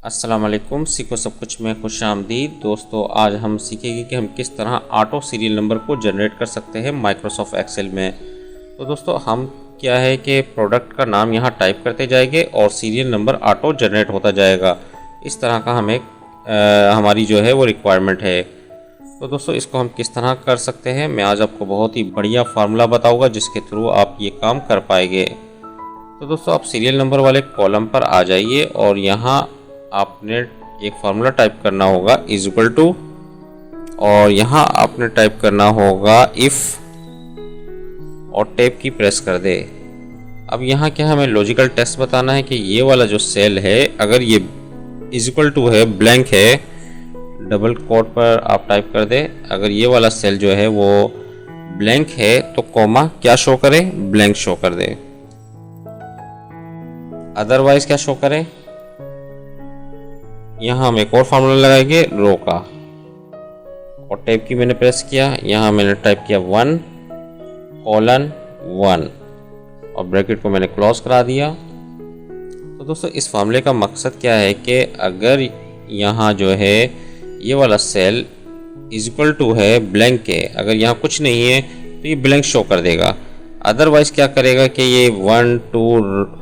अस्सलाम वालेकुम। सीखो सब कुछ में खुशामदीद। दोस्तों, आज हम सीखेंगे कि हम किस तरह ऑटो सीरियल नंबर को जनरेट कर सकते हैं माइक्रोसॉफ्ट एक्सेल में। तो दोस्तों, हम क्या है कि प्रोडक्ट का नाम यहाँ टाइप करते जाएंगे और सीरियल नंबर ऑटो जनरेट होता जाएगा। इस तरह का हमें हमारी जो है वो रिक्वायरमेंट है। तो दोस्तों, इसको हम किस तरह कर सकते हैं, मैं आज आपको बहुत ही बढ़िया फार्मूला बताऊँगा जिसके थ्रू आप ये काम कर पाएंगे। तो दोस्तों, आप सीरियल नंबर वाले कॉलम पर आ जाइए और यहाँ आपने एक फार्मूला टाइप करना होगा इज इक्वल टू, और यहाँ आपने टाइप करना होगा इफ़, और टैब की प्रेस कर दे। अब यहाँ क्या हमें लॉजिकल टेस्ट बताना है कि ये वाला जो सेल है, अगर ये इज इक्वल टू है ब्लैंक है, डबल कोट पर आप टाइप कर दे। अगर ये वाला सेल जो है वो ब्लैंक है तो कॉमा क्या शो करे, ब्लैंक शो कर दे। अदरवाइज क्या शो करे, यहाँ हम एक और फार्मूला लगाएंगे रो का, और टैब की मैंने प्रेस किया, यहाँ मैंने टाइप किया 1 कोलन 1 और ब्रैकेट को मैंने क्लोज करा दिया। तो दोस्तों, इस फार्मूले का मकसद क्या है कि अगर यहाँ जो है ये वाला सेल इज इक्वल टू है ब्लैंक के, अगर यहाँ कुछ नहीं है तो ये ब्लैंक शो कर देगा। अदरवाइज क्या करेगा कि ये 1 2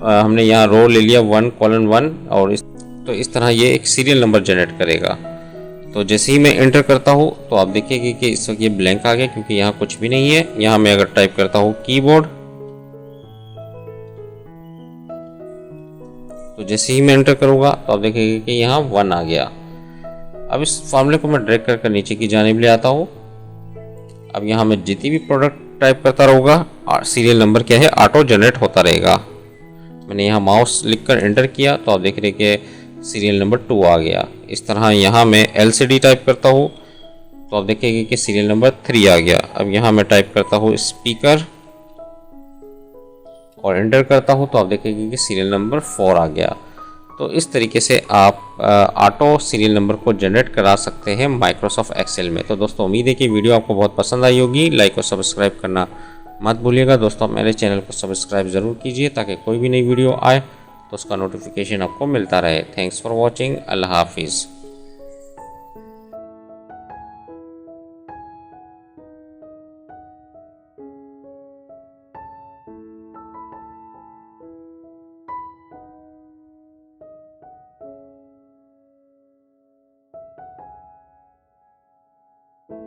हमने यहाँ रो ले लिया 1 कोलन 1, और इस तरह ये एक सीरियल नंबर जनरेट करेगा। तो जैसे ही मैं एंटर करता हूँ तो आप देखेंगे कि इस वक्त ये ब्लैंक आ गया क्योंकि यहाँ कुछ भी नहीं है। यहाँ मैं अगर टाइप करता हूँ कीबोर्ड, तो जैसे ही मैं एंटर करूँगा तो आप देखेंगे कि यहाँ 1 आ गया। अब इस फार्मूले को मैं ड्रैग कर नीचे की जानिब ले आता हूँ। अब यहाँ मैं जितनी भी प्रोडक्ट टाइप करता रहूँगा और सीरियल नंबर क्या है ऑटो जनरेट होता रहेगा। मैंने यहाँ माउस लिखकर एंटर किया तो आप देख रहे कि सीरियल नंबर 2 आ गया। इस तरह यहाँ मैं LCD टाइप करता हूँ तो आप देखेंगे कि सीरियल नंबर 3 आ गया। अब यहाँ मैं टाइप करता हूँ स्पीकर और एंटर करता हूँ तो आप देखेंगे कि सीरियल नंबर 4 आ गया। तो इस तरीके से आप ऑटो सीरियल नंबर को जनरेट करा सकते हैं माइक्रोसॉफ्ट एक्सेल में। तो दोस्तों, उम्मीद है कि वीडियो आपको बहुत पसंद आई होगी। लाइक और सब्सक्राइब करना मत भूलिएगा। दोस्तों, मेरे चैनल को सब्सक्राइब ज़रूर कीजिए ताकि कोई भी नई वीडियो आए तो उसका नोटिफिकेशन आपको मिलता रहे। Thanks for watching. अल्लाह हाफिज़।